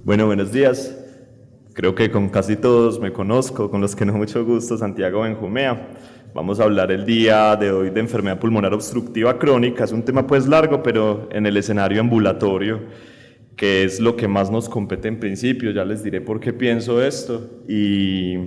Bueno, buenos días. Creo que con casi todos me conozco, con los que no mucho gusto, Santiago Benjumea. Vamos a hablar el día de hoy de enfermedad pulmonar obstructiva crónica. Es un tema pues largo, pero en el escenario ambulatorio, que es lo que más nos compete en principio. Ya les diré por qué pienso esto y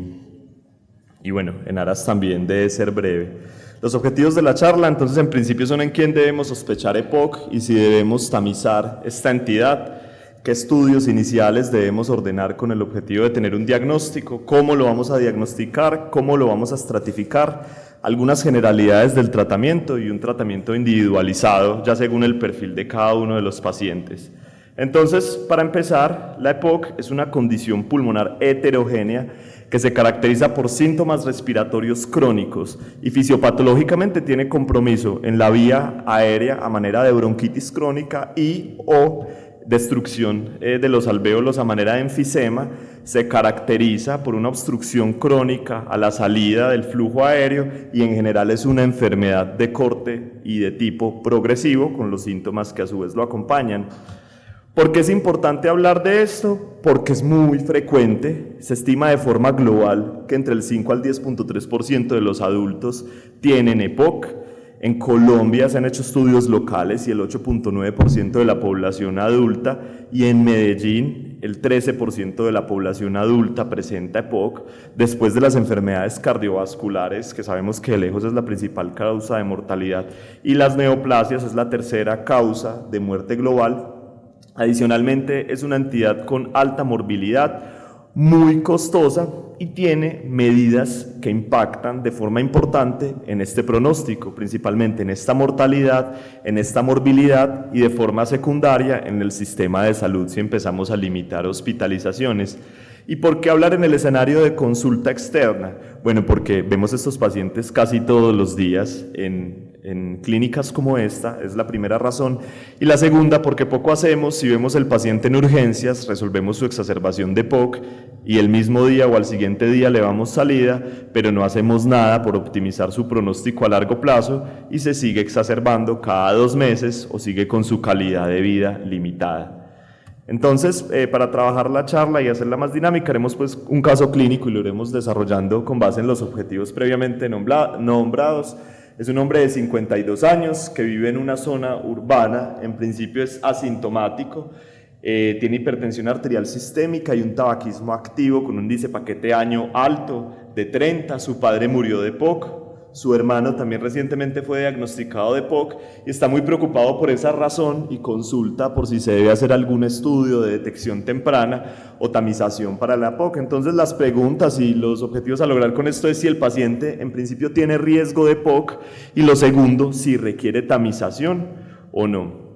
bueno, en aras también de ser breve. Los objetivos de la charla, entonces, en principio son en quién debemos sospechar EPOC y si debemos tamizar esta entidad, qué estudios iniciales debemos ordenar con el objetivo de tener un diagnóstico, cómo lo vamos a diagnosticar, cómo lo vamos a estratificar, algunas generalidades del tratamiento y un tratamiento individualizado, ya según el perfil de cada uno de los pacientes. Entonces, para empezar, la EPOC es una condición pulmonar heterogénea que se caracteriza por síntomas respiratorios crónicos y fisiopatológicamente tiene compromiso en la vía aérea a manera de bronquitis crónica y o destrucción de los alvéolos a manera de enfisema. Se caracteriza por una obstrucción crónica a la salida del flujo aéreo y en general es una enfermedad de corte y de tipo progresivo con los síntomas que a su vez lo acompañan. ¿Por qué es importante hablar de esto? Porque es muy frecuente, se estima de forma global que entre el 5 al 10.3% de los adultos tienen EPOC. En Colombia se han hecho estudios locales y el 8.9% de la población adulta, y en Medellín el 13% de la población adulta presenta EPOC, después de las enfermedades cardiovasculares, que sabemos que de lejos es la principal causa de mortalidad, y las neoplasias es la tercera causa de muerte global. Adicionalmente, es una entidad con alta morbilidad, muy costosa y tiene medidas que impactan de forma importante en este pronóstico, principalmente en esta mortalidad, en esta morbilidad y de forma secundaria en el sistema de salud si empezamos a limitar hospitalizaciones. ¿Y por qué hablar en el escenario de consulta externa? Bueno, porque vemos estos pacientes casi todos los días en clínicas como esta, es la primera razón. Y la segunda, porque poco hacemos si vemos el paciente en urgencias, resolvemos su exacerbación de EPOC y el mismo día o al siguiente día le damos salida, pero no hacemos nada por optimizar su pronóstico a largo plazo y se sigue exacerbando cada 2 meses o sigue con su calidad de vida limitada. Entonces, para trabajar la charla y hacerla más dinámica, haremos pues un caso clínico y lo iremos desarrollando con base en los objetivos previamente nombrados. Es un hombre de 52 años que vive en una zona urbana, en principio es asintomático, tiene hipertensión arterial sistémica y un tabaquismo activo con un índice paquete año alto de 30, su padre murió de EPOC. Su hermano también recientemente fue diagnosticado de EPOC y está muy preocupado por esa razón y consulta por si se debe hacer algún estudio de detección temprana o tamización para la EPOC. Entonces, las preguntas y los objetivos a lograr con esto es si el paciente en principio tiene riesgo de EPOC y lo segundo, si requiere tamización o no.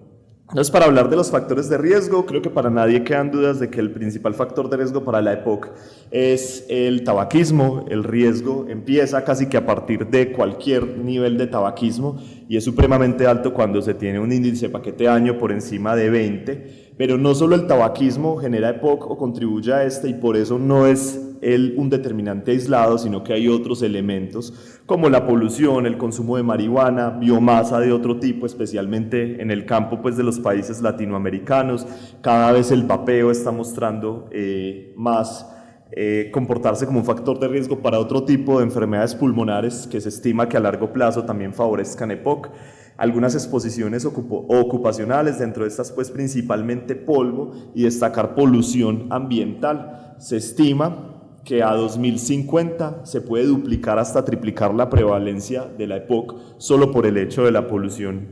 Entonces, para hablar de los factores de riesgo, creo que para nadie quedan dudas de que el principal factor de riesgo para la EPOC es el tabaquismo. El riesgo empieza casi que a partir de cualquier nivel de tabaquismo y es supremamente alto cuando se tiene un índice de paquete año por encima de 20, pero no solo el tabaquismo genera EPOC o contribuye a este y por eso no es un determinante aislado, sino que hay otros elementos como la polución, el consumo de marihuana, biomasa de otro tipo, especialmente en el campo pues, de los países latinoamericanos. Cada vez el vapeo está mostrando más comportarse como un factor de riesgo para otro tipo de enfermedades pulmonares que se estima que a largo plazo también favorezcan EPOC. Algunas exposiciones ocupacionales, dentro de estas pues principalmente polvo y destacar polución ambiental. Se estima que a 2050 se puede duplicar hasta triplicar la prevalencia de la EPOC solo por el hecho de la polución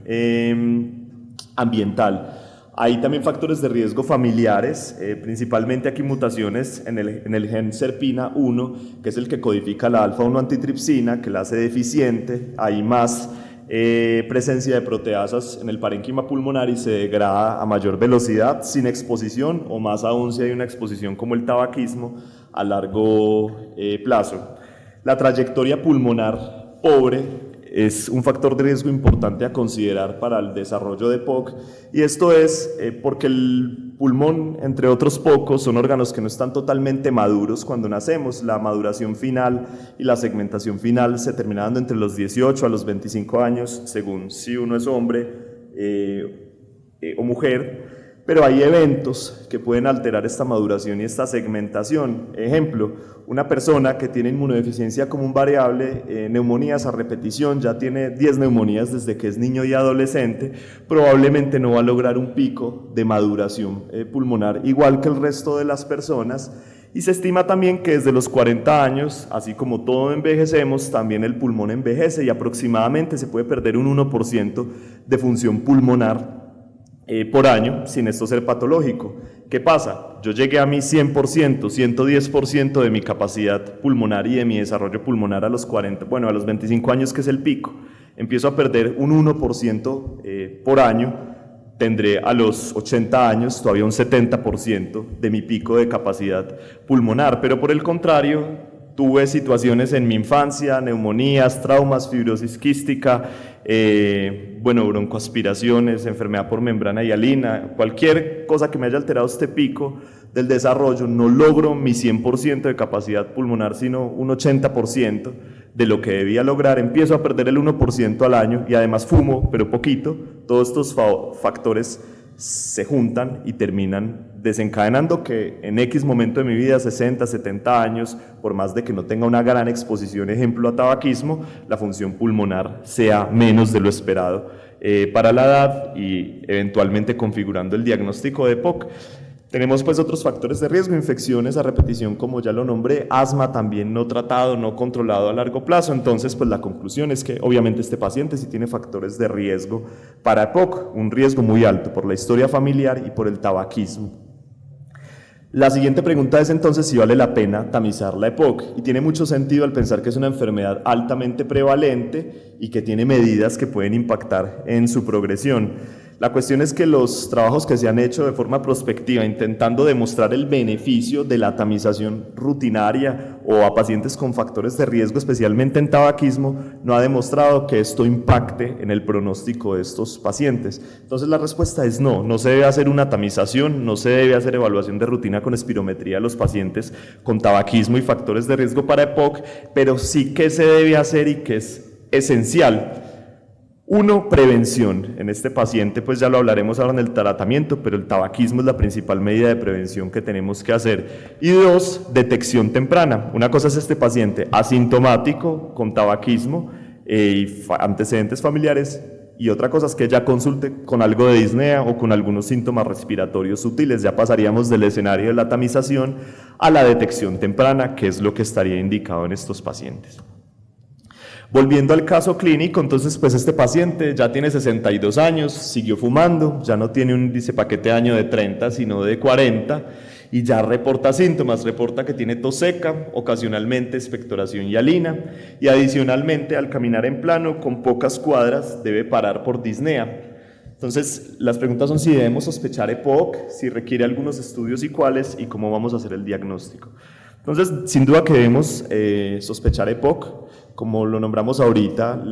ambiental. Hay también factores de riesgo familiares, principalmente aquí mutaciones en el gen SERPINA1, que es el que codifica la alfa-1 antitripsina, que la hace deficiente. Hay más presencia de proteasas en el parénquima pulmonar y se degrada a mayor velocidad sin exposición o más aún si hay una exposición como el tabaquismo a largo plazo. La trayectoria pulmonar pobre es un factor de riesgo importante a considerar para el desarrollo de EPOC y esto es porque el pulmón, entre otros pocos, son órganos que no están totalmente maduros cuando nacemos. La maduración final y la segmentación final se termina dando entre los 18 a los 25 años, según si uno es hombre o mujer. pero hay eventos que pueden alterar esta maduración y esta segmentación. Ejemplo, una persona que tiene inmunodeficiencia como un variable, neumonías a repetición, ya tiene 10 neumonías desde que es niño y adolescente, probablemente no va a lograr un pico de maduración pulmonar igual que el resto de las personas. Y se estima también que desde los 40 años, así como todo envejecemos, también el pulmón envejece y aproximadamente se puede perder un 1% de función pulmonar por año sin esto ser patológico. ¿Qué pasa? Yo llegué a mi 100%, 110% de mi capacidad pulmonar y de mi desarrollo pulmonar a los 40, bueno, a los 25 años, que es el pico. Empiezo a perder un 1% por año, tendré a los 80 años todavía un 70% de mi pico de capacidad pulmonar, pero por el contrario, tuve situaciones en mi infancia, neumonías, traumas, fibrosis quística, broncoaspiraciones, enfermedad por membrana hialina, cualquier cosa que me haya alterado este pico del desarrollo, no logro mi 100% de capacidad pulmonar, sino un 80% de lo que debía lograr. Empiezo a perder el 1% al año y además fumo, pero poquito. Todos estos factores se juntan y terminan desencadenando que en X momento de mi vida, 60, 70 años, por más de que no tenga una gran exposición, ejemplo a tabaquismo, la función pulmonar sea menos de lo esperado para la edad y eventualmente configurando el diagnóstico de EPOC. Tenemos pues otros factores de riesgo, infecciones a repetición, como ya lo nombré, asma también no tratado, no controlado a largo plazo. Entonces pues la conclusión es que obviamente este paciente sí tiene factores de riesgo para EPOC, un riesgo muy alto por la historia familiar y por el tabaquismo. La siguiente pregunta es entonces si vale la pena tamizar la EPOC, y tiene mucho sentido al pensar que es una enfermedad altamente prevalente y que tiene medidas que pueden impactar en su progresión. La cuestión es que los trabajos que se han hecho de forma prospectiva intentando demostrar el beneficio de la tamización rutinaria o a pacientes con factores de riesgo, especialmente en tabaquismo, no ha demostrado que esto impacte en el pronóstico de estos pacientes. Entonces la respuesta es no, no se debe hacer una tamización, no se debe hacer evaluación de rutina con espirometría a los pacientes con tabaquismo y factores de riesgo para EPOC, pero sí que se debe hacer y que es esencial. Uno, prevención. En este paciente, pues ya lo hablaremos ahora en el tratamiento, pero el tabaquismo es la principal medida de prevención que tenemos que hacer. Y dos, detección temprana. Una cosa es este paciente asintomático con tabaquismo y antecedentes familiares, y otra cosa es que ya consulte con algo de disnea o con algunos síntomas respiratorios sutiles. Ya pasaríamos del escenario de la tamización a la detección temprana, que es lo que estaría indicado en estos pacientes. Volviendo al caso clínico, entonces pues este paciente ya tiene 62 años, siguió fumando, ya no tiene un índice paquete de año de 30, sino de 40, y ya reporta síntomas, reporta que tiene tos seca, ocasionalmente expectoración hialina, y adicionalmente al caminar en plano con pocas cuadras debe parar por disnea. Entonces las preguntas son si debemos sospechar EPOC, si requiere algunos estudios y cuáles, y cómo vamos a hacer el diagnóstico. Entonces, sin duda que debemos sospechar EPOC. Como lo nombramos ahorita,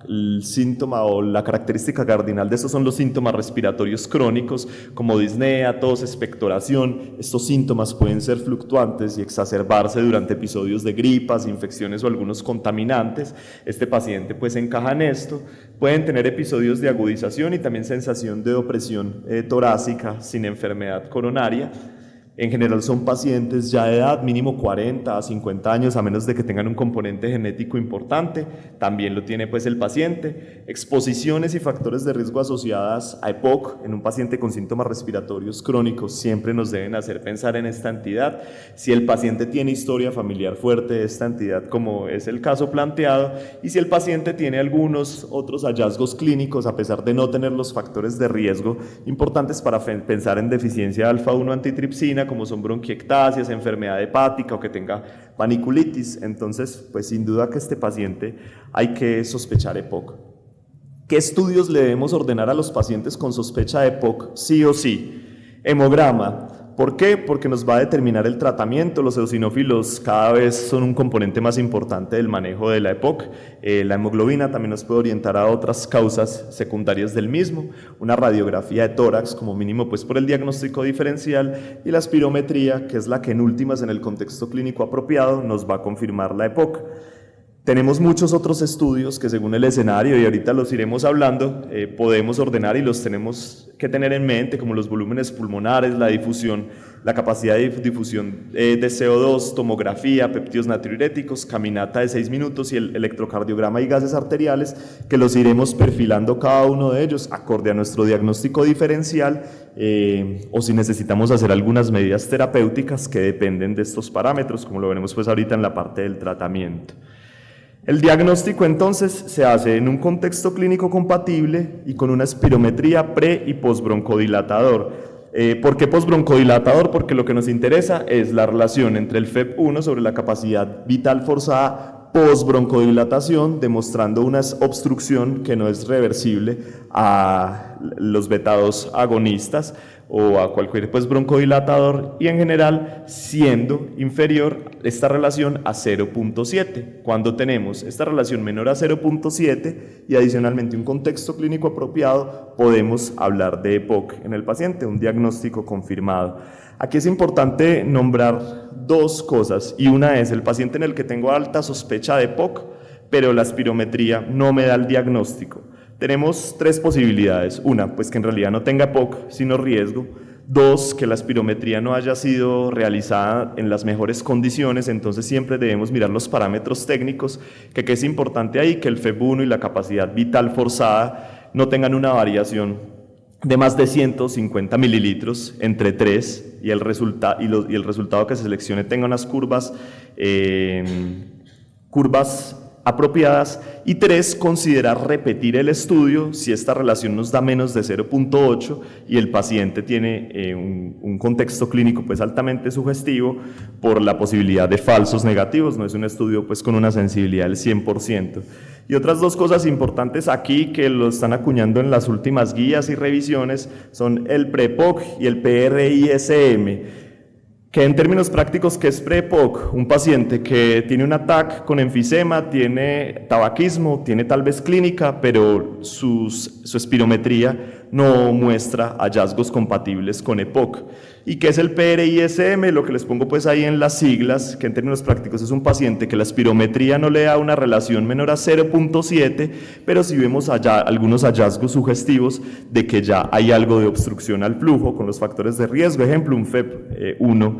el síntoma o la característica cardinal de estos son los síntomas respiratorios crónicos, como disnea, tos, expectoración. Estos síntomas pueden ser fluctuantes y exacerbarse durante episodios de gripas, infecciones o algunos contaminantes. Este paciente pues encaja en esto. Pueden tener episodios de agudización y también sensación de opresión torácica sin enfermedad coronaria. En general son pacientes ya de edad, mínimo 40 a 50 años, a menos de que tengan un componente genético importante. También lo tiene pues el paciente. Exposiciones y factores de riesgo asociadas a EPOC en un paciente con síntomas respiratorios crónicos siempre nos deben hacer pensar en esta entidad. Si el paciente tiene historia familiar fuerte de esta entidad, como es el caso planteado, y si el paciente tiene algunos otros hallazgos clínicos, a pesar de no tener los factores de riesgo importantes para pensar en deficiencia de alfa-1 antitripsina, como son bronquiectasias, enfermedad hepática o que tenga paniculitis. Entonces, pues sin duda que este paciente hay que sospechar EPOC. ¿Qué estudios le debemos ordenar a los pacientes con sospecha de EPOC? Sí o sí. Hemograma. ¿Por qué? Porque nos va a determinar el tratamiento. Los eosinófilos cada vez son un componente más importante del manejo de la EPOC. La hemoglobina también nos puede orientar a otras causas secundarias del mismo. Una radiografía de tórax como mínimo pues por el diagnóstico diferencial, y la espirometría, que es la que en últimas en el contexto clínico apropiado nos va a confirmar la EPOC. Tenemos muchos otros estudios que según el escenario, y ahorita los iremos hablando, podemos ordenar y los tenemos que tener en mente, como los volúmenes pulmonares, la difusión, la capacidad de difusión de CO2, tomografía, péptidos natriuréticos, caminata de 6 minutos y el electrocardiograma y gases arteriales, que los iremos perfilando cada uno de ellos acorde a nuestro diagnóstico diferencial, o si necesitamos hacer algunas medidas terapéuticas que dependen de estos parámetros, como lo veremos pues ahorita en la parte del tratamiento. El diagnóstico entonces se hace en un contexto clínico compatible y con una espirometría pre- y postbroncodilatador. ¿Por qué postbroncodilatador? Porque lo que nos interesa es la relación entre el FEV1 sobre la capacidad vital forzada postbroncodilatación, demostrando una obstrucción que no es reversible a los beta-2 agonistas o a cualquier broncodilatador, y en general siendo inferior esta relación a 0.7. Cuando tenemos esta relación menor a 0.7 y adicionalmente un contexto clínico apropiado, podemos hablar de EPOC en el paciente, un diagnóstico confirmado. Aquí es importante nombrar dos cosas, y una es el paciente en el que tengo alta sospecha de EPOC, pero la espirometría no me da el diagnóstico. Tenemos tres posibilidades. Una, pues que en realidad no tenga EPOC, sino riesgo. Dos, que la espirometría no haya sido realizada en las mejores condiciones, entonces siempre debemos mirar los parámetros técnicos, que es importante ahí, que el FEV1 y la capacidad vital forzada no tengan una variación de más de 150 mililitros entre 3 y el resultado que se seleccione tenga unas curvas apropiadas, y 3, considerar repetir el estudio si esta relación nos da menos de 0.8 y el paciente tiene un contexto clínico pues altamente sugestivo por la posibilidad de falsos negativos, no es un estudio pues con una sensibilidad del 100%. Y otras dos cosas importantes aquí que lo están acuñando en las últimas guías y revisiones son el PREPOC y el PRISM. Que en términos prácticos, ¿qué es pre-EPOC? Un paciente que tiene un ataque con enfisema, tiene tabaquismo, tiene tal vez clínica, pero su espirometría no muestra hallazgos compatibles con EPOC. ¿Y qué es el PRISM? Lo que les pongo pues ahí en las siglas, que en términos prácticos es un paciente que la espirometría no le da una relación menor a 0.7, pero si vemos allá algunos hallazgos sugestivos de que ya hay algo de obstrucción al flujo con los factores de riesgo, ejemplo, un FEV1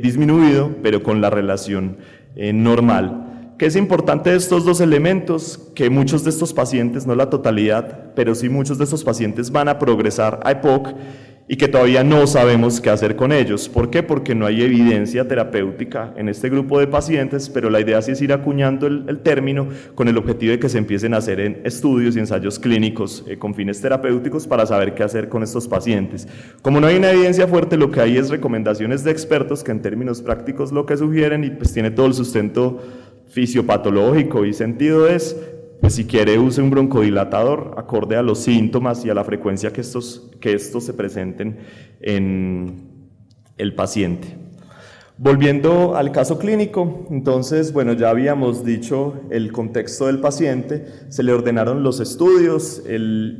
disminuido, pero con la relación normal. ¿Qué es importante de estos dos elementos? Que muchos de estos pacientes, no la totalidad, pero sí muchos de estos pacientes van a progresar a EPOC y que todavía no sabemos qué hacer con ellos. ¿Por qué? Porque no hay evidencia terapéutica en este grupo de pacientes, pero la idea sí es ir acuñando el término con el objetivo de que se empiecen a hacer en estudios y ensayos clínicos con fines terapéuticos para saber qué hacer con estos pacientes. Como no hay una evidencia fuerte, lo que hay es recomendaciones de expertos que en términos prácticos lo que sugieren, y pues tiene todo el sustento fisiopatológico y sentido, es pues si quiere use un broncodilatador acorde a los síntomas y a la frecuencia que estos se presenten en el paciente. Volviendo al caso clínico, entonces, bueno, ya habíamos dicho el contexto del paciente, se le ordenaron los estudios,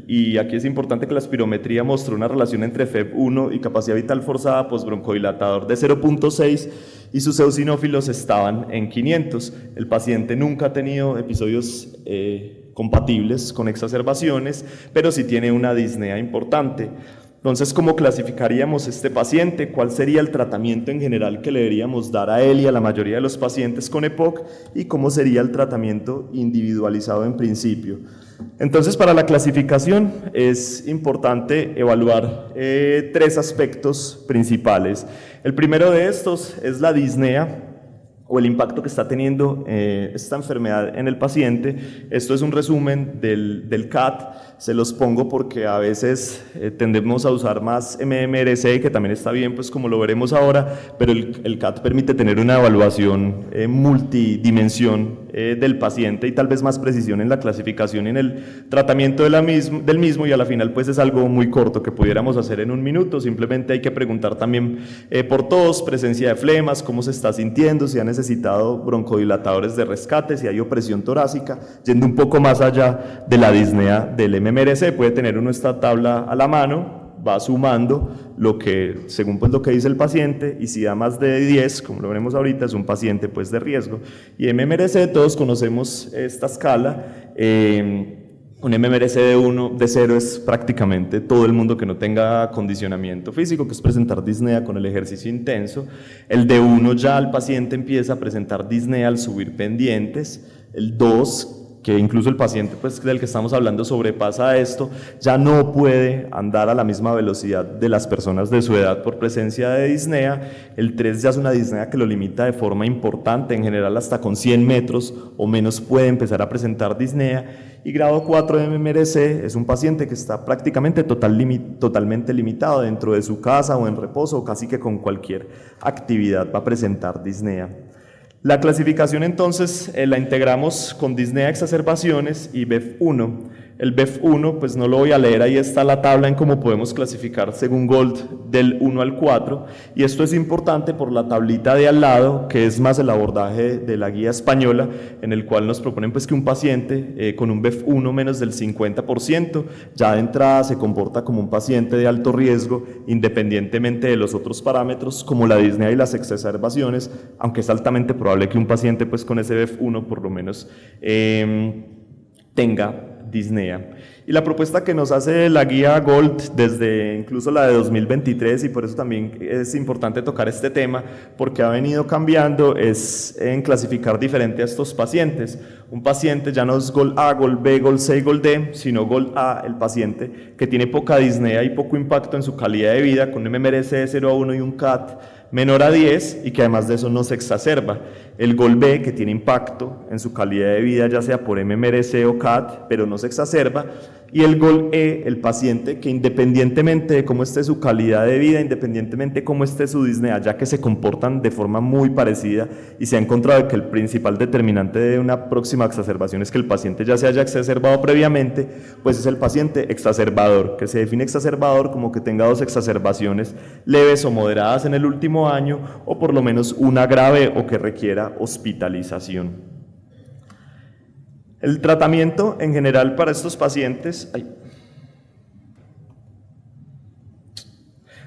y aquí es importante que la espirometría mostró una relación entre FEV1 y capacidad vital forzada postbroncodilatador de 0.6 y sus eosinófilos estaban en 500. El paciente nunca ha tenido episodios compatibles con exacerbaciones, pero sí tiene una disnea importante. Entonces, ¿cómo clasificaríamos este paciente? ¿Cuál sería el tratamiento en general que le deberíamos dar a él y a la mayoría de los pacientes con EPOC? ¿Y cómo sería el tratamiento individualizado en principio? Entonces, para la clasificación es importante evaluar 3 aspectos principales. El primero de estos es la disnea, o el impacto que está teniendo esta enfermedad en el paciente. Esto es un resumen del CAT, se los pongo porque a veces tendemos a usar más MMRC, que también está bien, pues como lo veremos ahora, pero el CAT permite tener una evaluación multidimensión del paciente y tal vez más precisión en la clasificación y en el tratamiento del mismo, y a la final pues es algo muy corto que pudiéramos hacer en 1 minuto. Simplemente hay que preguntar también por tos, presencia de flemas, cómo se está sintiendo, si ha necesitado broncodilatadores de rescate, si hay opresión torácica, yendo un poco más allá de la disnea del MMRC. Puede tener uno esta tabla a la mano, va sumando lo que, según pues lo que dice el paciente, y si da más de 10, como lo veremos ahorita, es un paciente pues de riesgo. Y MMRC, todos conocemos esta escala. Un MMRC de 0 es prácticamente todo el mundo que no tenga condicionamiento físico, que es presentar disnea con el ejercicio intenso. El de 1 ya el paciente empieza a presentar disnea al subir pendientes. El 2, que incluso el paciente pues, del que estamos hablando sobrepasa esto, ya no puede andar a la misma velocidad de las personas de su edad por presencia de disnea. El 3 ya es una disnea que lo limita de forma importante, en general hasta con 100 metros o menos puede empezar a presentar disnea. Y grado 4 de MMRC es un paciente que está prácticamente totalmente limitado dentro de su casa o en reposo, o casi que con cualquier actividad va a presentar disnea. La clasificación entonces la integramos con disnea exacerbaciones y BEF1. El BEF1, pues no lo voy a leer, ahí está la tabla en cómo podemos clasificar según Gold del 1 al 4, y esto es importante por la tablita de al lado, que es más el abordaje de la guía española, en el cual nos proponen pues que un paciente con un BEF1 menos del 50%, ya de entrada se comporta como un paciente de alto riesgo, independientemente de los otros parámetros, como la disnea y las exacerbaciones, aunque es altamente probable que un paciente pues con ese BEF1 por lo menos tenga disnea. Y la propuesta que nos hace la guía Gold desde incluso la de 2023, y por eso también es importante tocar este tema, porque ha venido cambiando, es en clasificar diferente a estos pacientes. Un paciente ya no es Gold A, Gold B, Gold C y Gold D, sino Gold A, el paciente que tiene poca disnea y poco impacto en su calidad de vida, con un MMRC de 0 a 1 y un CAT menor a 10, y que además de eso no se exacerba. El Gold B, que tiene impacto en su calidad de vida, ya sea por MMRC o CAT, pero no se exacerba. Y el Gold E, el paciente que independientemente de cómo esté su calidad de vida, independientemente de cómo esté su disnea, ya que se comportan de forma muy parecida y se ha encontrado que el principal determinante de una próxima exacerbación es que el paciente ya se haya exacerbado previamente, pues es el paciente exacerbador, que se define exacerbador como que tenga 2 exacerbaciones leves o moderadas en el último año, o por lo menos una grave o que requiera hospitalización. El tratamiento en general para estos pacientes...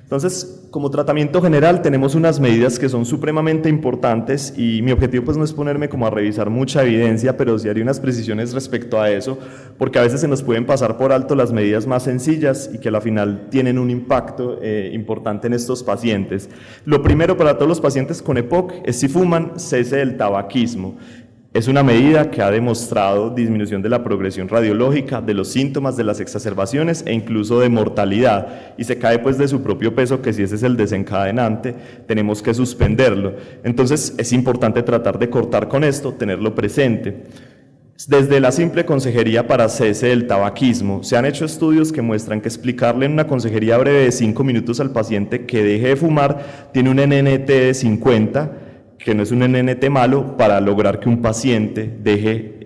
Entonces, como tratamiento general tenemos unas medidas que son supremamente importantes, y mi objetivo pues no es ponerme como a revisar mucha evidencia, pero sí haré unas precisiones respecto a eso, porque a veces se nos pueden pasar por alto las medidas más sencillas y que a la final tienen un impacto importante en estos pacientes. Lo primero para todos los pacientes con EPOC es, si fuman, cese el tabaquismo. Es una medida que ha demostrado disminución de la progresión radiológica, de los síntomas, de las exacerbaciones e incluso de mortalidad, y se cae pues de su propio peso, que si ese es el desencadenante tenemos que suspenderlo. Entonces es importante tratar de cortar con esto, tenerlo presente. Desde la simple consejería para cese del tabaquismo, se han hecho estudios que muestran que explicarle en una consejería breve de 5 minutos al paciente que deje de fumar tiene un NNT de 50, que no es un NNT malo, para lograr que un paciente deje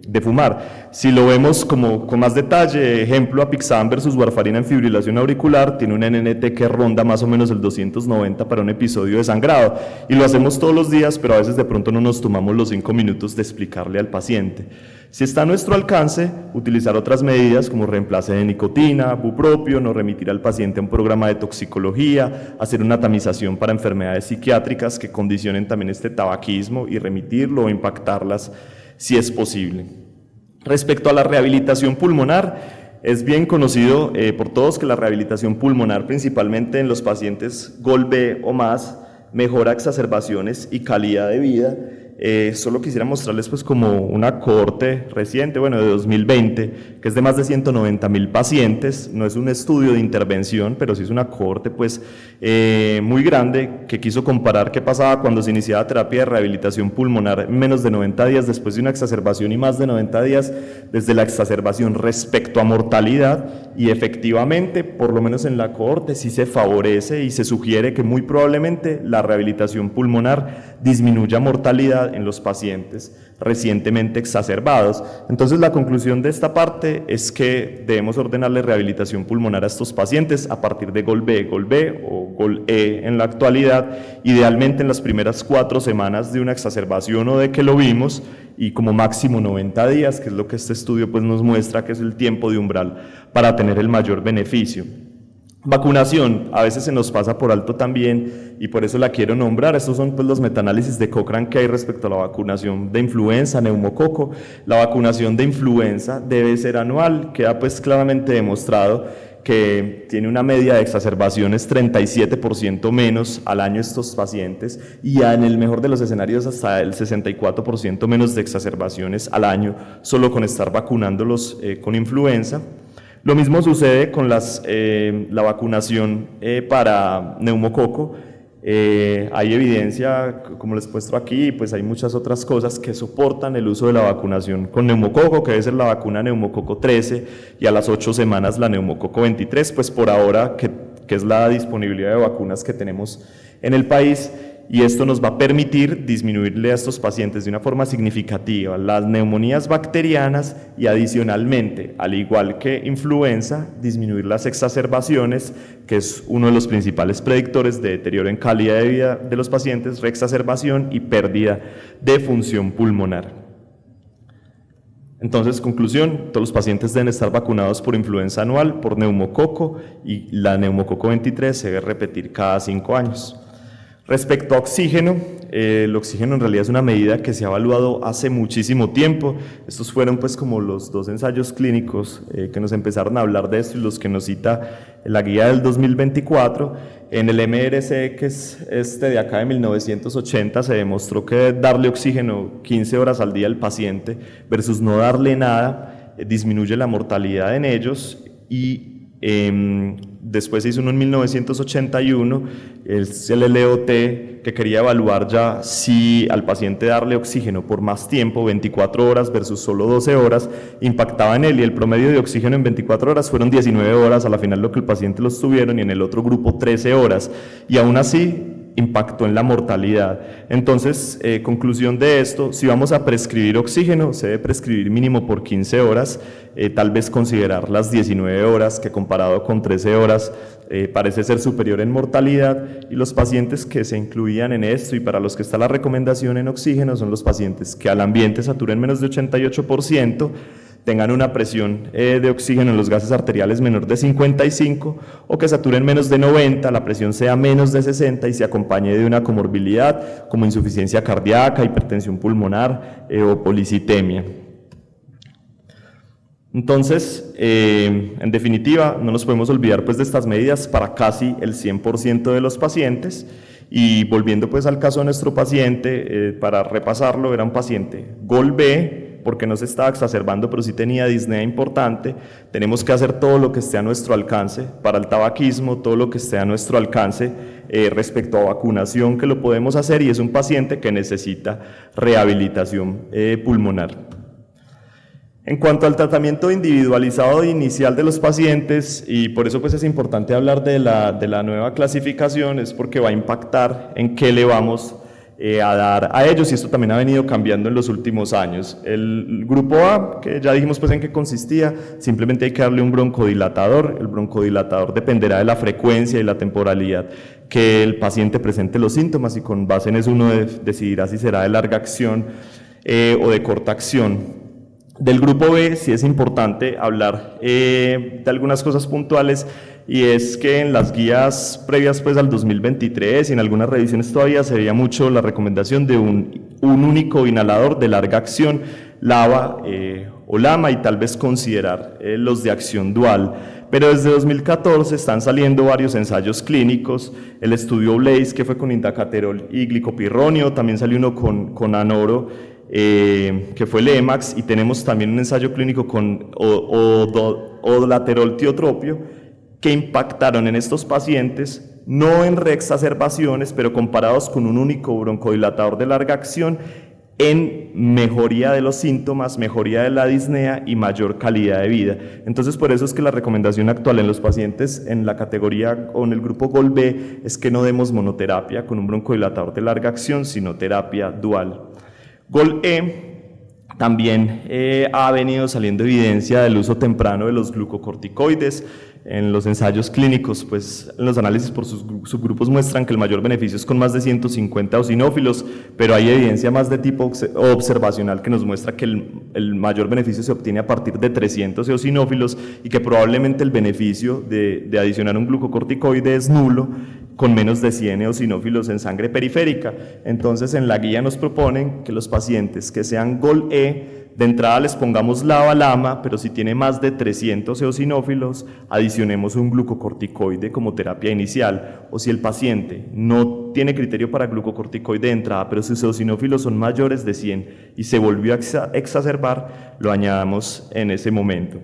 de fumar. Si lo vemos como con más detalle, ejemplo, apixaban versus warfarina en fibrilación auricular, tiene un NNT que ronda más o menos el 290 para un episodio de sangrado, y lo hacemos todos los días, pero a veces de pronto no nos tomamos los 5 minutos de explicarle al paciente. Si está a nuestro alcance, utilizar otras medidas como reemplace de nicotina, bupropión, no remitir al paciente a un programa de toxicología, hacer una tamización para enfermedades psiquiátricas que condicionen también este tabaquismo y remitirlo o impactarlas si es posible. Respecto a la rehabilitación pulmonar, es bien conocido por todos que la rehabilitación pulmonar, principalmente en los pacientes Gold B o más, mejora exacerbaciones y calidad de vida. Solo quisiera mostrarles pues como una cohorte reciente, bueno, de 2020, que es de más de 190.000 pacientes. No es un estudio de intervención, pero sí es una cohorte pues muy grande, que quiso comparar qué pasaba cuando se iniciaba terapia de rehabilitación pulmonar en menos de 90 días después de una exacerbación y más de 90 días desde la exacerbación respecto a mortalidad, y efectivamente, por lo menos en la cohorte, sí se favorece y se sugiere que muy probablemente la rehabilitación pulmonar disminuya mortalidad en los pacientes recientemente exacerbados. Entonces la conclusión de esta parte es que debemos ordenarle rehabilitación pulmonar a estos pacientes a partir de Gold B o Gold E en la actualidad, idealmente en las primeras 4 semanas de una exacerbación o de que lo vimos, y como máximo 90 días, que es lo que este estudio pues nos muestra que es el tiempo de umbral para tener el mayor beneficio. Vacunación, a veces se nos pasa por alto también y por eso la quiero nombrar. Estos son pues, los metaanálisis de Cochrane que hay respecto a la vacunación de influenza, neumococo. La vacunación de influenza debe ser anual, queda pues claramente demostrado que tiene una media de exacerbaciones 37% menos al año estos pacientes y en el mejor de los escenarios hasta el 64% menos de exacerbaciones al año solo con estar vacunándolos con influenza. Lo mismo sucede con la vacunación para neumococo. Hay evidencia, como les he puesto aquí, pues hay muchas otras cosas que soportan el uso de la vacunación con neumococo, que debe ser la vacuna neumococo 13 y a las 8 semanas la neumococo 23, pues por ahora que es la disponibilidad de vacunas que tenemos en el país. Y esto nos va a permitir disminuirle a estos pacientes de una forma significativa las neumonías bacterianas y adicionalmente, al igual que influenza, disminuir las exacerbaciones, que es uno de los principales predictores de deterioro en calidad de vida de los pacientes, reexacerbación y pérdida de función pulmonar. Entonces, conclusión, todos los pacientes deben estar vacunados por influenza anual, por neumococo y la neumococo 23 se debe repetir cada 5 años. Respecto a oxígeno, el oxígeno en realidad es una medida que se ha evaluado hace muchísimo tiempo. Estos fueron pues como los 2 ensayos clínicos que nos empezaron a hablar de esto y los que nos cita la guía del 2024. En el MRC, que es este de acá de 1980, se demostró que darle oxígeno 15 horas al día al paciente versus no darle nada disminuye la mortalidad en ellos y después se hizo uno en 1981, es el LOT, que quería evaluar ya si al paciente darle oxígeno por más tiempo, 24 horas versus solo 12 horas, impactaba en él y el promedio de oxígeno en 24 horas fueron 19 horas, a la final lo que el paciente los tuvieron y en el otro grupo 13 horas y aún así impactó en la mortalidad. Entonces, conclusión de esto, si vamos a prescribir oxígeno, se debe prescribir mínimo por 15 horas, tal vez considerar las 19 horas, que comparado con 13 horas parece ser superior en mortalidad, y los pacientes que se incluían en esto y para los que está la recomendación en oxígeno son los pacientes que al ambiente saturen menos de 88%, tengan una presión de oxígeno en los gases arteriales menor de 55 o que saturen menos de 90, la presión sea menos de 60 y se acompañe de una comorbilidad como insuficiencia cardíaca, hipertensión pulmonar o policitemia. Entonces, en definitiva, no nos podemos olvidar pues, de estas medidas para casi el 100% de los pacientes. Y volviendo pues, al caso de nuestro paciente, para repasarlo, era un paciente GOL-B, porque no se estaba exacerbando, pero sí tenía disnea importante. Tenemos que hacer todo lo que esté a nuestro alcance para el tabaquismo, todo lo que esté a nuestro alcance respecto a vacunación, que lo podemos hacer, y es un paciente que necesita rehabilitación pulmonar. En cuanto al tratamiento individualizado inicial de los pacientes, y por eso pues es importante hablar de la nueva clasificación, es porque va a impactar en qué le vamos a dar a ellos, y esto también ha venido cambiando en los últimos años. El grupo A, que ya dijimos pues en qué consistía, simplemente hay que darle un broncodilatador. El broncodilatador dependerá de la frecuencia y la temporalidad que el paciente presente los síntomas, y con base en eso uno decidirá si será de larga acción o de corta acción. Del grupo B sí es importante hablar de algunas cosas puntuales, y es que en las guías previas pues al 2023 y en algunas revisiones todavía se veía mucho la recomendación de un único inhalador de larga acción, LABA o LAMA, y tal vez considerar los de acción dual. Pero desde 2014 están saliendo varios ensayos clínicos, el estudio Blaze, que fue con indacaterol y glicopirronio, también salió uno con anoro, que fue el EMAX, y tenemos también un ensayo clínico con odolaterol tiotropio, que impactaron en estos pacientes, no en reexacerbaciones, pero comparados con un único broncodilatador de larga acción, en mejoría de los síntomas, mejoría de la disnea y mayor calidad de vida. Entonces, por eso es que la recomendación actual en los pacientes en la categoría o en el grupo GOL-B es que no demos monoterapia con un broncodilatador de larga acción, sino terapia dual. GOL-E, También ha venido saliendo evidencia del uso temprano de los glucocorticoides. En los ensayos clínicos, pues los análisis por sus subgrupos muestran que el mayor beneficio es con más de 150 eosinófilos, pero hay evidencia más de tipo observacional que nos muestra que el mayor beneficio se obtiene a partir de 300 eosinófilos y que probablemente el beneficio de adicionar un glucocorticoide es nulo con menos de 100 eosinófilos en sangre periférica. Entonces, en la guía nos proponen que los pacientes que sean GOL-E, de entrada les pongamos lava-lama, pero si tiene más de 300 eosinófilos, adicionemos un glucocorticoide como terapia inicial. O si el paciente no tiene criterio para glucocorticoide de entrada, pero sus eosinófilos son mayores de 100 y se volvió a exacerbar, lo añadamos en ese momento.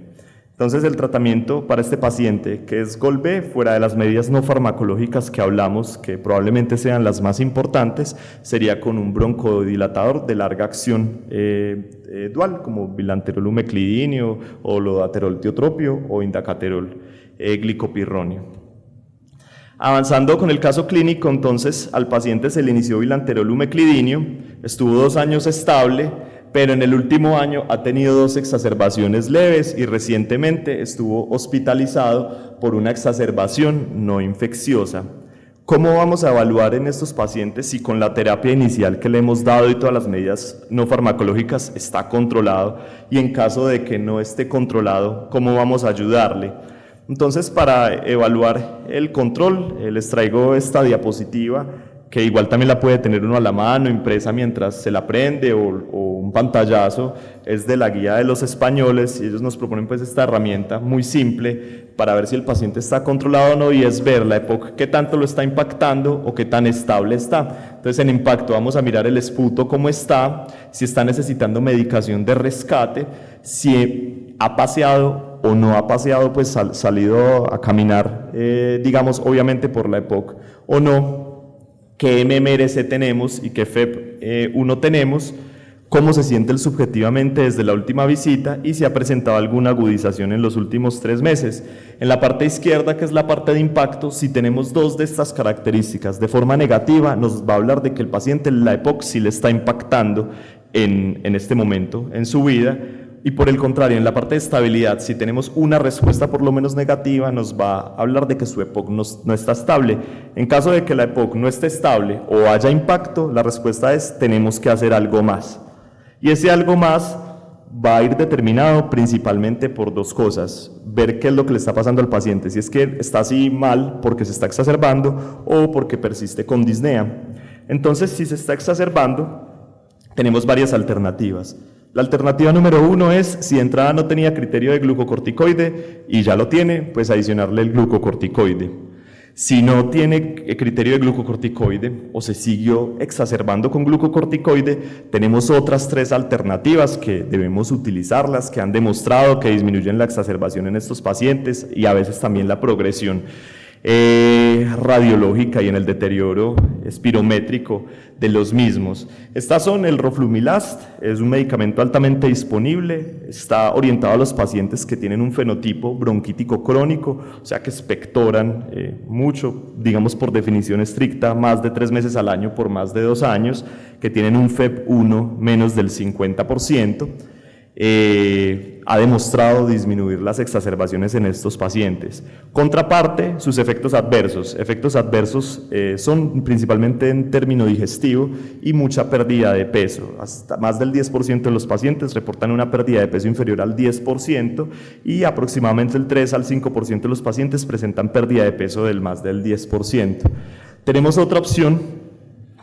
Entonces, el tratamiento para este paciente, que es GOL-B, fuera de las medidas no farmacológicas que hablamos, que probablemente sean las más importantes, sería con un broncodilatador de larga acción dual, como bilanterol umeclidinio, o lodaterol tiotropio, o indacaterol glicopirronio. Avanzando con el caso clínico, entonces, al paciente se le inició bilanterol umeclidinio, estuvo 2 años estable, pero en el último año ha tenido 2 exacerbaciones leves y recientemente estuvo hospitalizado por una exacerbación no infecciosa. ¿Cómo vamos a evaluar en estos pacientes si con la terapia inicial que le hemos dado y todas las medidas no farmacológicas está controlado? Y en caso de que no esté controlado, ¿cómo vamos a ayudarle? Entonces, para evaluar el control, les traigo esta diapositiva, que igual también la puede tener uno a la mano, impresa mientras se la aprende, o un pantallazo. Es de la guía de los españoles, y ellos nos proponen pues esta herramienta muy simple para ver si el paciente está controlado o no, y es ver la EPOC qué tanto lo está impactando o qué tan estable está. Entonces, en impacto vamos a mirar el esputo cómo está, si está necesitando medicación de rescate, si ha paseado o no ha paseado, pues salido a caminar, digamos, obviamente por la EPOC o no, qué MMRC tenemos y qué FEP1 tenemos, cómo se siente él subjetivamente desde la última visita y si ha presentado alguna agudización en los últimos 3 meses. En la parte izquierda, que es la parte de impacto, si tenemos 2 de estas características de forma negativa, nos va a hablar de que el paciente la EPOC sí le está impactando en este momento en su vida. Y por el contrario, en la parte de estabilidad, si tenemos una respuesta por lo menos negativa, nos va a hablar de que su EPOC no está estable. En caso de que la EPOC no esté estable o haya impacto, la respuesta es: tenemos que hacer algo más. Y ese algo más va a ir determinado principalmente por 2 cosas: ver qué es lo que le está pasando al paciente, si es que está así mal porque se está exacerbando o porque persiste con disnea. Entonces, si se está exacerbando, tenemos varias alternativas. La alternativa número 1 es, si de entrada no tenía criterio de glucocorticoide y ya lo tiene, pues adicionarle el glucocorticoide. Si no tiene criterio de glucocorticoide o se siguió exacerbando con glucocorticoide, tenemos otras 3 alternativas que debemos utilizarlas, que han demostrado que disminuyen la exacerbación en estos pacientes y a veces también la progresión radiológica y en el deterioro espirométrico de los mismos. Estas son el roflumilast, es un medicamento altamente disponible, está orientado a los pacientes que tienen un fenotipo bronquítico crónico, o sea que expectoran mucho, digamos por definición estricta, más de 3 meses al año por más de 2 años, que tienen un FEP1 menos del 50%. Ha demostrado disminuir las exacerbaciones en estos pacientes. Contraparte, sus efectos adversos. Efectos adversos son principalmente en término digestivo y mucha pérdida de peso. Hasta más del 10% de los pacientes reportan una pérdida de peso inferior al 10% y aproximadamente el 3 al 5% de los pacientes presentan pérdida de peso del más del 10%. Tenemos otra opción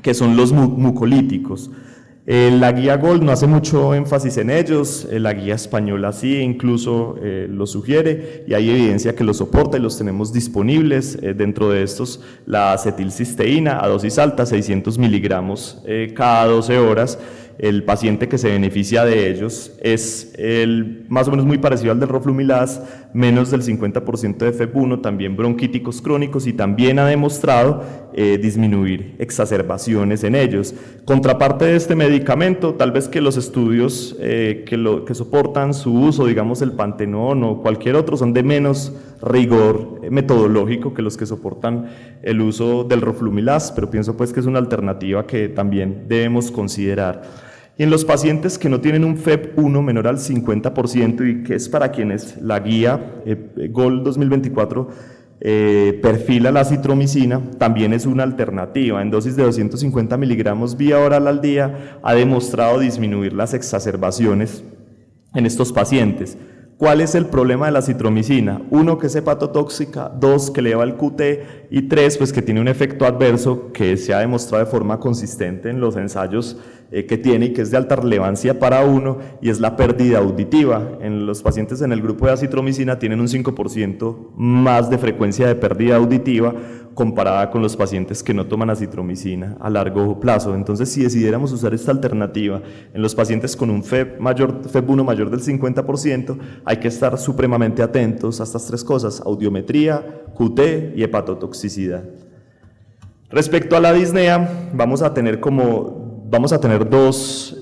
que son los mucolíticos. La guía GOLD no hace mucho énfasis en ellos, la guía española sí, incluso lo sugiere y hay evidencia que lo soporta y los tenemos disponibles. Dentro de estos, la acetilcisteína a dosis alta, 600 miligramos cada 12 horas. El paciente que se beneficia de ellos es más o menos muy parecido al del roflumilast, menos del 50% de FEP1, también bronquíticos crónicos y también ha demostrado disminuir exacerbaciones en ellos. Contraparte de este medicamento, tal vez que los estudios que soportan su uso, digamos el Pantenón o cualquier otro, son de menos rigor metodológico que los que soportan el uso del roflumilast, pero pienso pues que es una alternativa que también debemos considerar. Y en los pacientes que no tienen un FEV1 menor al 50% y que es para quienes la guía GOL 2024 perfila la acitromicina, también es una alternativa. En dosis de 250 miligramos vía oral al día ha demostrado disminuir las exacerbaciones en estos pacientes. ¿Cuál es el problema de la acitromicina? 1, que es hepatotóxica, 2, que eleva el QT y 3, pues que tiene un efecto adverso que se ha demostrado de forma consistente en los ensayos que tiene y que es de alta relevancia para uno, y es la pérdida auditiva. En los pacientes en el grupo de acitromicina tienen un 5% más de frecuencia de pérdida auditiva comparada con los pacientes que no toman acitromicina a largo plazo. Entonces, si decidiéramos usar esta alternativa en los pacientes con un FEV1 mayor del 50%, hay que estar supremamente atentos a estas tres cosas: audiometría, QT y hepatotoxicidad. Respecto a la disnea, vamos a tener dos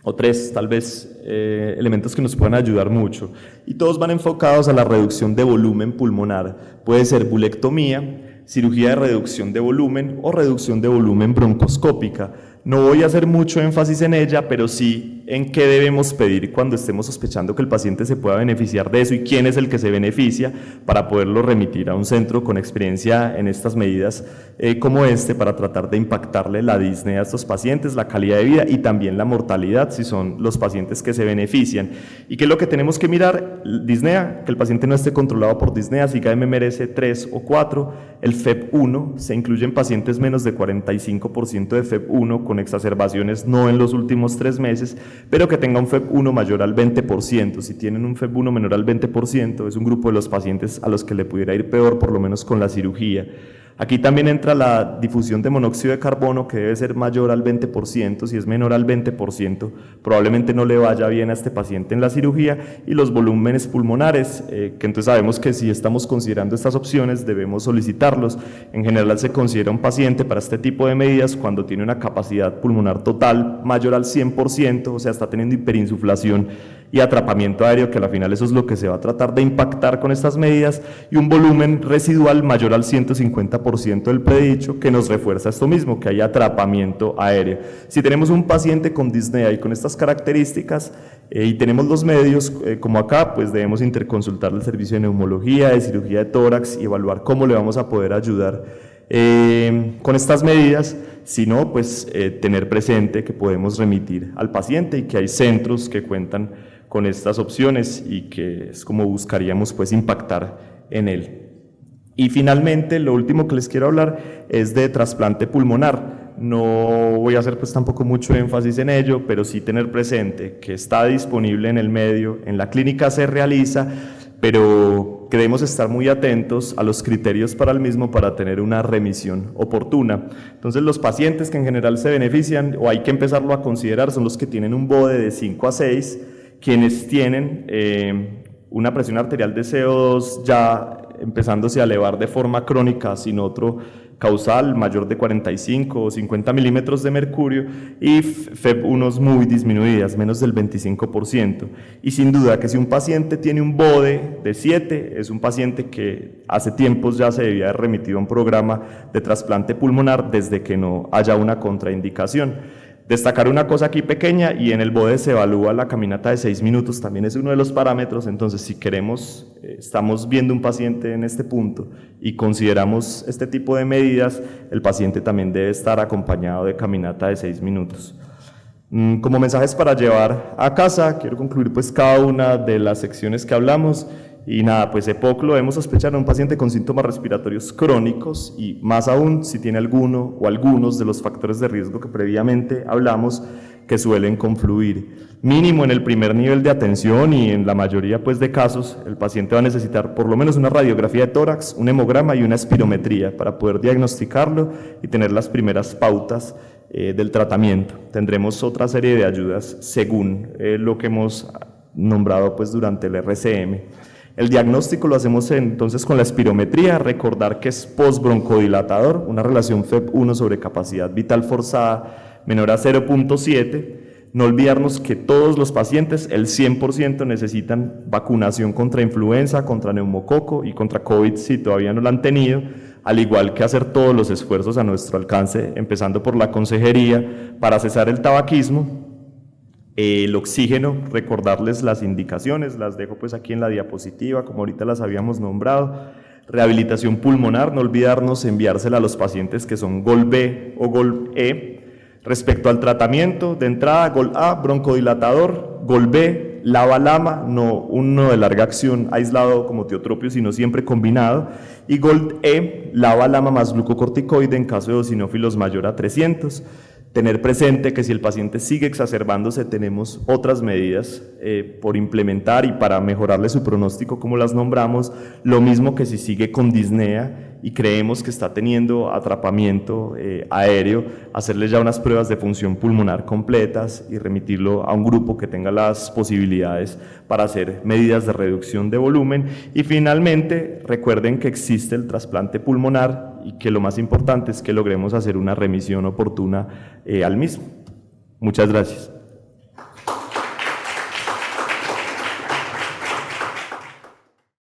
o tres, tal vez, elementos que nos puedan ayudar mucho, y todos van enfocados a la reducción de volumen pulmonar. Puede ser bulectomía, cirugía de reducción de volumen o reducción de volumen broncoscópica. No voy a hacer mucho énfasis en ella, pero sí en qué debemos pedir cuando estemos sospechando que el paciente se pueda beneficiar de eso y quién es el que se beneficia, para poderlo remitir a un centro con experiencia en estas medidas como este, para tratar de impactarle la disnea a estos pacientes, la calidad de vida y también la mortalidad si son los pacientes que se benefician. ¿Y qué es lo que tenemos que mirar? Disnea, que el paciente no esté controlado por disnea, siga MMRS 3 o 4, el FEV1, se incluye en pacientes menos de 45% de FEV1 con exacerbaciones no en los últimos 3 meses, pero que tenga un FEV1 mayor al 20%. Si tienen un FEV1 menor al 20%, es un grupo de los pacientes a los que le pudiera ir peor, por lo menos con la cirugía. Aquí también entra la difusión de monóxido de carbono, que debe ser mayor al 20%, si es menor al 20%, probablemente no le vaya bien a este paciente en la cirugía, y los volúmenes pulmonares, que entonces sabemos que si estamos considerando estas opciones debemos solicitarlos. En general se considera un paciente para este tipo de medidas cuando tiene una capacidad pulmonar total mayor al 100%, o sea, está teniendo hiperinsuflación y atrapamiento aéreo, que al final eso es lo que se va a tratar de impactar con estas medidas, y un volumen residual mayor al 150% del predicho, que nos refuerza esto mismo, que hay atrapamiento aéreo. Si tenemos un paciente con disnea y con estas características, y tenemos los medios como acá, pues debemos interconsultar el servicio de neumología, de cirugía de tórax, y evaluar cómo le vamos a poder ayudar con estas medidas. Si no, pues tener presente que podemos remitir al paciente y que hay centros que cuentan con estas opciones y que es como buscaríamos pues impactar en él. Y finalmente, lo último que les quiero hablar es de trasplante pulmonar. No voy a hacer pues tampoco mucho énfasis en ello, pero sí tener presente que está disponible en el medio, en la clínica se realiza, pero que debemos estar muy atentos a los criterios para el mismo para tener una remisión oportuna. Entonces, los pacientes que en general se benefician, o hay que empezarlo a considerar, son los que tienen un BODE de 5 a 6, quienes tienen una presión arterial de CO2 ya empezándose a elevar de forma crónica sin otro causal, mayor de 45 o 50 milímetros de mercurio, y FEV1s muy disminuidas, menos del 25%. Y sin duda que si un paciente tiene un BODE de 7, es un paciente que hace tiempos ya se debía haber remitido a un programa de trasplante pulmonar desde que no haya una contraindicación. Destacar una cosa aquí pequeña, y en el BODE se evalúa la caminata de 6 minutos, también es uno de los parámetros. Entonces, si queremos, estamos viendo un paciente en este punto y consideramos este tipo de medidas, el paciente también debe estar acompañado de caminata de 6 minutos. Como mensajes para llevar a casa, quiero concluir pues cada una de las secciones que hablamos. Y nada, pues EPOC lo debemos sospechar en un paciente con síntomas respiratorios crónicos, y más aún si tiene alguno o algunos de los factores de riesgo que previamente hablamos, que suelen confluir. Mínimo en el primer nivel de atención, y en la mayoría pues de casos el paciente va a necesitar por lo menos una radiografía de tórax, un hemograma y una espirometría para poder diagnosticarlo y tener las primeras pautas del tratamiento. Tendremos otra serie de ayudas según lo que hemos nombrado pues durante el RCM. El diagnóstico lo hacemos entonces con la espirometría, recordar que es postbroncodilatador, una relación FEV1 sobre capacidad vital forzada menor a 0.7. No olvidarnos que todos los pacientes, el 100%, necesitan vacunación contra influenza, contra neumococo y contra COVID si todavía no la han tenido. al igual que hacer todos los esfuerzos a nuestro alcance, empezando por la consejería, para cesar el tabaquismo. El oxígeno, recordarles las indicaciones, las dejo pues aquí en la diapositiva, como ahorita las habíamos nombrado. Rehabilitación pulmonar, no olvidarnos enviársela a los pacientes que son GOL-B o GOL-E. Respecto al tratamiento, de entrada, GOL-A, broncodilatador, GOL-B, LABA-LAMA, no uno de larga acción aislado como tiotropio, sino siempre combinado, y GOL-E, LABA-LAMA más glucocorticoide en caso de eosinófilos mayor a 300. Tener presente que si el paciente sigue exacerbándose, tenemos otras medidas por implementar y para mejorarle su pronóstico, como las nombramos, lo mismo que si sigue con disnea y creemos que está teniendo atrapamiento aéreo, hacerle ya unas pruebas de función pulmonar completas y remitirlo a un grupo que tenga las posibilidades para hacer medidas de reducción de volumen. Y finalmente, recuerden que existe el trasplante pulmonar y que lo más importante es que logremos hacer una remisión oportuna al mismo. Muchas gracias.